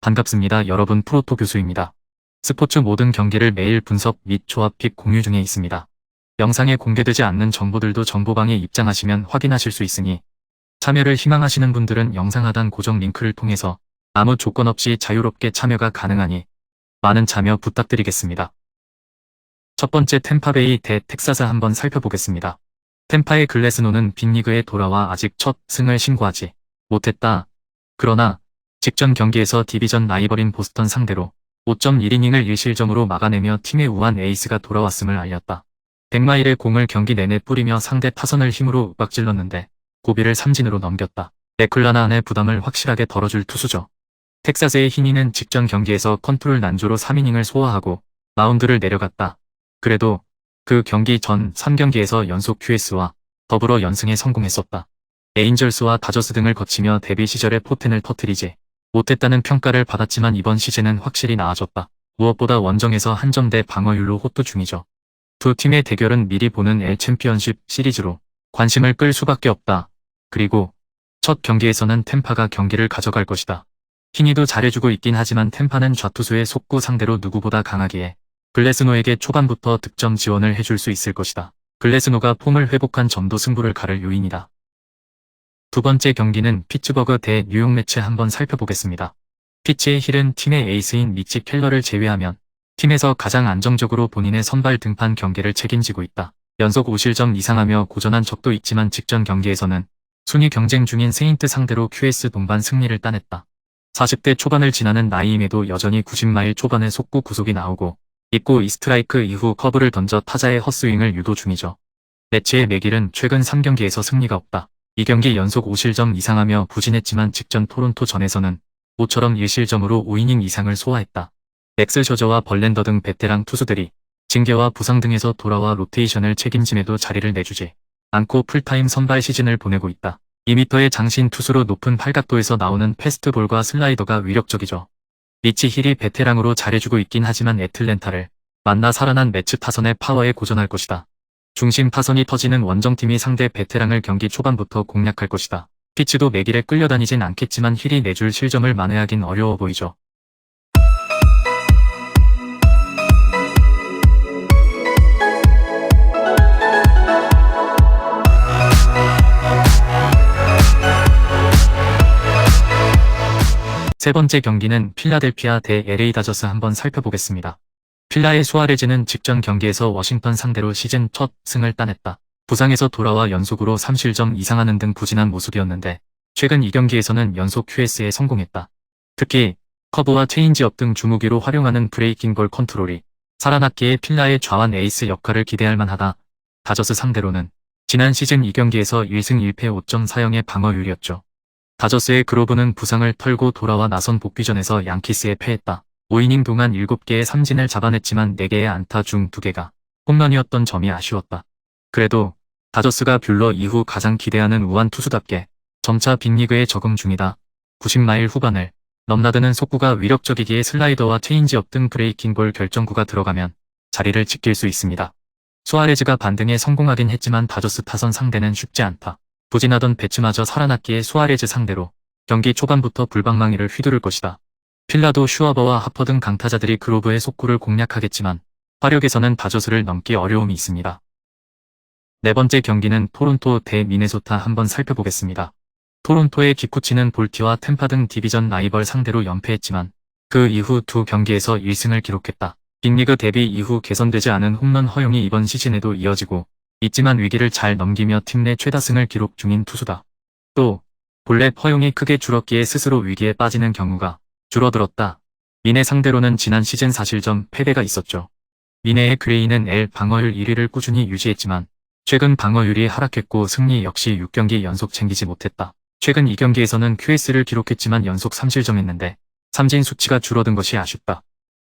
반갑습니다. 여러분, 프로토 교수입니다. 스포츠 모든 경기를 매일 분석 및 조합 픽 공유 중에 있습니다. 영상에 공개되지 않는 정보들도 정보방에 입장하시면 확인하실 수 있으니 참여를 희망하시는 분들은 영상 하단 고정 링크를 통해서 아무 조건 없이 자유롭게 참여가 가능하니 많은 참여 부탁드리겠습니다. 첫 번째, 템파베이 대 텍사스 한번 살펴보겠습니다. 템파의 글래스노는 빅리그에 돌아와 아직 첫 승을 신고하지 못했다. 그러나 직전 경기에서 디비전 라이벌인 보스턴 상대로 5.1이닝을 1실점으로 막아내며 팀의 우한 에이스가 돌아왔음을 알렸다. 100마일의 공을 경기 내내 뿌리며 상대 타선을 힘으로 윽박질렀는데 고비를 삼진으로 넘겼다. 맥클라나한의 부담을 확실하게 덜어줄 투수죠. 텍사스의 히니는 직전 경기에서 컨트롤 난조로 3이닝을 소화하고 마운드를 내려갔다. 그래도 그 경기 전 3경기에서 연속 QS와 더불어 연승에 성공했었다. 에인절스와 다저스 등을 거치며 데뷔 시절에 포텐을 터뜨리지 못했다는 평가를 받았지만 이번 시즌은 확실히 나아졌다. 무엇보다 원정에서 한 점대 방어율로 호투 중이죠. 두 팀의 대결은 미리 보는 L 챔피언십 시리즈로 관심을 끌 수밖에 없다. 그리고 첫 경기에서는 템파가 경기를 가져갈 것이다. 히니도 잘해주고 있긴 하지만 템파는 좌투수의 속구 상대로 누구보다 강하기에 글래스노에게 초반부터 득점 지원을 해줄 수 있을 것이다. 글래스노가 폼을 회복한 점도 승부를 가를 요인이다. 두 번째 경기는 피츠버그 대 뉴욕 매치 한번 살펴보겠습니다. 피츠의 힐은 팀의 에이스인 미치 켈러를 제외하면 팀에서 가장 안정적으로 본인의 선발 등판 경기를 책임지고 있다. 연속 5실점 이상하며 고전한 적도 있지만 직전 경기에서는 순위 경쟁 중인 세인트 상대로 QS 동반 승리를 따냈다. 40대 초반을 지나는 나이임에도 여전히 90마일 초반의 속구 구속이 나오고 있고 스트라이크 이후 커브를 던져 타자의 헛스윙을 유도 중이죠. 매치의 맥일은 최근 3경기에서 승리가 없다. 2경기 연속 5실점 이상하며 부진했지만 직전 토론토 전에서는 모처럼 1실점으로 5이닝 이상을 소화했다. 맥스 셔저와 벌렌더 등 베테랑 투수들이 징계와 부상 등에서 돌아와 로테이션을 책임짐에도 자리를 내주지 않고 풀타임 선발 시즌을 보내고 있다. 2m의 장신 투수로 높은 팔각도에서 나오는 패스트볼과 슬라이더가 위력적이죠. 리치 힐이 베테랑으로 잘해주고 있긴 하지만 애틀랜타를 만나 살아난 매치 타선의 파워에 고전할 것이다. 중심 타선이 터지는 원정팀이 상대 베테랑을 경기 초반부터 공략할 것이다. 피츠도 맥일에 끌려다니진 않겠지만 힐이 내줄 실점을 만회하긴 어려워 보이죠. 세 번째 경기는 필라델피아 대 LA 다저스 한번 살펴보겠습니다. 필라의 수아레즈는 직전 경기에서 워싱턴 상대로 시즌 첫 승을 따냈다. 부상에서 돌아와 연속으로 3실점 이상하는 등 부진한 모습이었는데 최근 2경기에서는 연속 QS에 성공했다. 특히 커브와 체인지업 등 주무기로 활용하는 브레이킹 볼 컨트롤이 살아났기에 필라의 좌완 에이스 역할을 기대할 만하다. 다저스 상대로는 지난 시즌 2경기에서 1승 1패 5.40의 방어율이었죠. 다저스의 그로브는 부상을 털고 돌아와 나선 복귀전에서 양키스에 패했다. 5이닝 동안 7개의 삼진을 잡아냈지만 4개의 안타 중 2개가 홈런이었던 점이 아쉬웠다. 그래도 다저스가 뷰러 이후 가장 기대하는 우완 투수답게 점차 빅리그에 적응 중이다. 90마일 후반을 넘나드는 속구가 위력적이기에 슬라이더와 체인지업 등 브레이킹볼 결정구가 들어가면 자리를 지킬 수 있습니다. 수아레즈가 반등에 성공하긴 했지만 다저스 타선 상대는 쉽지 않다. 부진하던 배츠마저 살아났기에 수아레즈 상대로 경기 초반부터 불방망이를 휘두를 것이다. 필라도 슈아버와 하퍼 등 강타자들이 그로브의 속구를 공략하겠지만 화력에서는 다저스를 넘기 어려움이 있습니다. 네 번째 경기는 토론토 대 미네소타 한번 살펴보겠습니다. 토론토의 기쿠치는 볼티와 템파 등 디비전 라이벌 상대로 연패했지만 그 이후 두 경기에서 1승을 기록했다. 빅리그 데뷔 이후 개선되지 않은 홈런 허용이 이번 시즌에도 이어지고 있지만 위기를 잘 넘기며 팀 내 최다승을 기록 중인 투수다. 또 볼넷 허용이 크게 줄었기에 스스로 위기에 빠지는 경우가 줄어들었다. 미네 상대로는 지난 시즌 4실점 패배가 있었죠. 미네의 그레이는 L 방어율 1위를 꾸준히 유지했지만 최근 방어율이 하락했고 승리 역시 6경기 연속 챙기지 못했다. 최근 2경기에서는 QS를 기록했지만 연속 3실점했는데 삼진 수치가 줄어든 것이 아쉽다.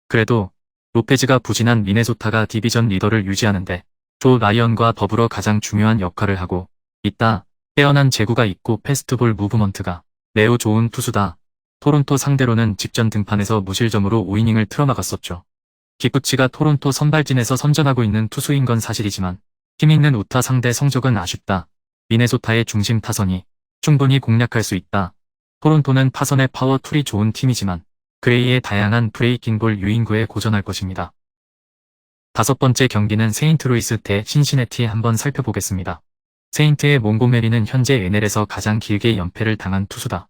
그래도 로페즈가 부진한 미네소타가 디비전 리더를 유지하는데 조 라이언과 더불어 가장 중요한 역할을 하고 있다. 빼어난 제구가 있고 패스트볼 무브먼트가 매우 좋은 투수다. 토론토 상대로는 직전 등판에서 무실점으로 5이닝을 틀어막았었죠. 기쿠치가 토론토 선발진에서 선전하고 있는 투수인 건 사실이지만 힘있는 우타 상대 성적은 아쉽다. 미네소타의 중심 타선이 충분히 공략할 수 있다. 토론토는 타선의 파워 툴이 좋은 팀이지만 그레이의 다양한 브레이킹볼 유인구에 고전할 것입니다. 다섯 번째 경기는 세인트루이스 대 신시내티 한번 살펴보겠습니다. 세인트의 몽고메리는 현재 NL에서 가장 길게 연패를 당한 투수다.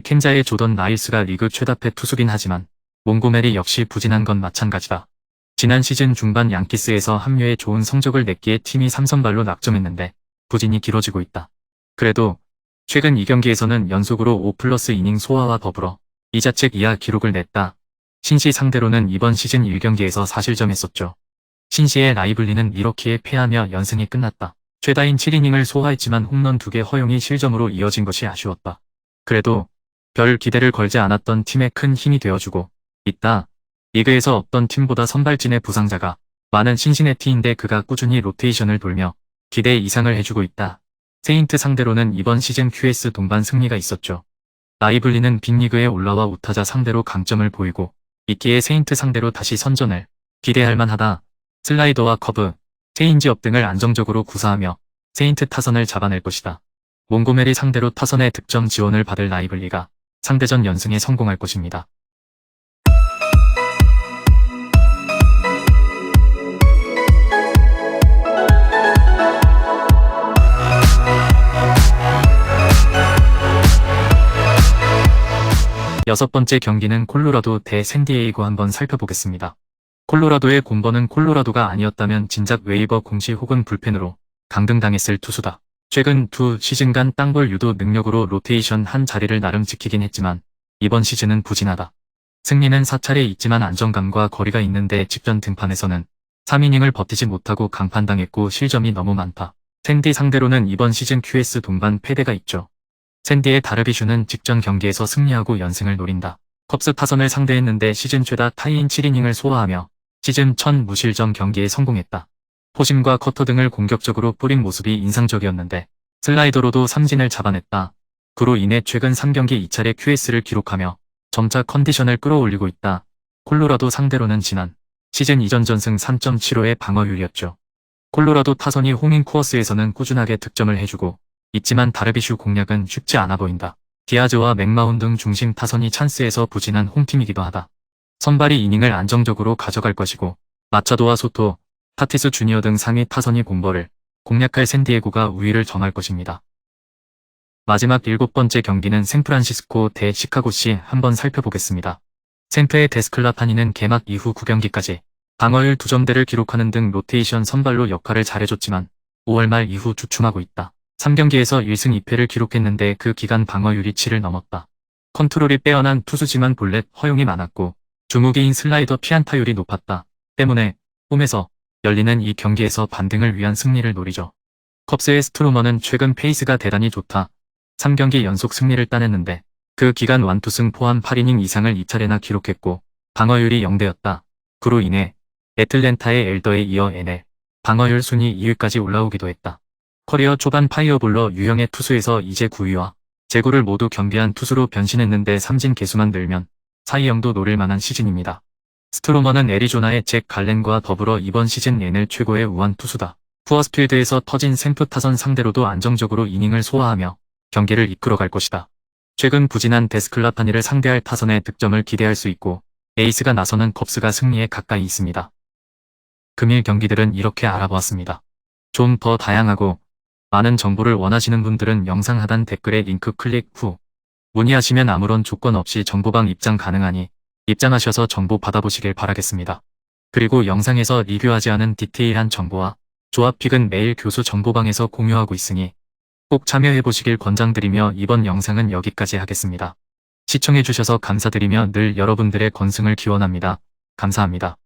켄자의 조던 라이스가 리그 최다패 투수긴 하지만 몽고메리 역시 부진한 건 마찬가지다. 지난 시즌 중반 양키스에서 합류해 좋은 성적을 냈기에 팀이 3선발로 낙점했는데 부진이 길어지고 있다. 그래도 최근 2경기에서는 연속으로 5+ 이닝 소화와 더불어 이자책 이하 기록을 냈다. 신시 상대로는 이번 시즌 1경기에서 4실점했었죠. 신시의 라이블리는 이렇게 패하며 연승이 끝났다. 최다인 7이닝을 소화했지만 홈런 2개 허용이 실점으로 이어진 것이 아쉬웠다. 그래도 별 기대를 걸지 않았던 팀에 큰 힘이 되어주고 있다. 리그에서 없던 팀보다 선발진의 부상자가 많은 신시내티인데 그가 꾸준히 로테이션을 돌며 기대 이상을 해주고 있다. 세인트 상대로는 이번 시즌 QS 동반 승리가 있었죠. 라이블리는 빅리그에 올라와 우타자 상대로 강점을 보이고 있기에 세인트 상대로 다시 선전을 기대할 만하다. 슬라이더와 커브, 체인지업 등을 안정적으로 구사하며 세인트 타선을 잡아낼 것이다. 몽고메리 상대로 타선의 득점 지원을 받을 라이블리가 상대전 연승에 성공할 것입니다. 여섯 번째 경기는 콜로라도 대 샌디에이고 한번 살펴보겠습니다. 콜로라도의 곰버는 콜로라도가 아니었다면 진작 웨이버 공시 혹은 불펜으로 강등당했을 투수다. 최근 두 시즌간 땅볼 유도 능력으로 로테이션 한 자리를 나름 지키긴 했지만 이번 시즌은 부진하다. 승리는 4차례 있지만 안정감과 거리가 있는데 직전 등판에서는 3이닝을 버티지 못하고 강판당했고 실점이 너무 많다. 샌디 상대로는 이번 시즌 QS 동반 패배가 있죠. 샌디의 다르비슈는 직전 경기에서 승리하고 연승을 노린다. 컵스 타선을 상대했는데 시즌 최다 타이인 7이닝을 소화하며 시즌 첫 무실점 경기에 성공했다. 포심과 커터 등을 공격적으로 뿌린 모습이 인상적이었는데 슬라이더로도 삼진을 잡아냈다. 그로 인해 최근 3경기 2차례 QS를 기록하며 점차 컨디션을 끌어올리고 있다. 콜로라도 상대로는 지난 시즌 이전 전승 3.75의 방어율이었죠. 콜로라도 타선이 홈인 코어스에서는 꾸준하게 득점을 해주고 있지만 다르비슈 공략은 쉽지 않아 보인다. 디아즈와 맥마운 등 중심 타선이 찬스에서 부진한 홈팀이기도 하다. 선발이 이닝을 안정적으로 가져갈 것이고 마차도와 소토, 타티스 주니어 등 상위 타선이 곰버를 공략할 샌디에고가 우위를 점할 것입니다. 마지막 7번째 경기는 샌프란시스코 대 시카고시 한번 살펴보겠습니다. 샌프의 데스클라파니는 개막 이후 9경기까지 방어율 2점대를 기록하는 등 로테이션 선발로 역할을 잘해줬지만 5월 말 이후 주춤하고 있다. 3경기에서 1승 2패를 기록했는데 그 기간 방어율이 7을 넘었다. 컨트롤이 빼어난 투수지만 볼넷 허용이 많았고 주무기인 슬라이더 피안타율이 높았다. 때문에 홈에서 열리는 이 경기에서 반등을 위한 승리를 노리죠. 컵스의 스트로머는 최근 페이스가 대단히 좋다. 3경기 연속 승리를 따냈는데 그 기간 완투승 포함 8이닝 이상을 2차례나 기록했고 방어율이 0대였다. 그로 인해 애틀랜타의 엘더에 이어 NL 방어율 순위 2위까지 올라오기도 했다. 커리어 초반 파이어볼러 유형의 투수에서 이제 9위와 제구를 모두 겸비한 투수로 변신했는데 삼진 개수만 늘면 사이영도 노릴 만한 시즌입니다. 스트로머는 애리조나의 잭 갈렌과 더불어 이번 시즌 NL 최고의 우완 투수다. 쿠어스필드에서 터진 샌프 타선 상대로도 안정적으로 이닝을 소화하며 경기를 이끌어갈 것이다. 최근 부진한 데스클라파니를 상대할 타선의 득점을 기대할 수 있고 에이스가 나서는 컵스가 승리에 가까이 있습니다. 금일 경기들은 이렇게 알아보았습니다. 좀 더 다양하고 많은 정보를 원하시는 분들은 영상 하단 댓글에 링크 클릭 후 문의하시면 아무런 조건 없이 정보방 입장 가능하니 입장하셔서 정보 받아보시길 바라겠습니다. 그리고 영상에서 리뷰하지 않은 디테일한 정보와 조합픽은 매일 교수 정보방에서 공유하고 있으니 꼭 참여해보시길 권장드리며 이번 영상은 여기까지 하겠습니다. 시청해주셔서 감사드리며 늘 여러분들의 건승을 기원합니다. 감사합니다.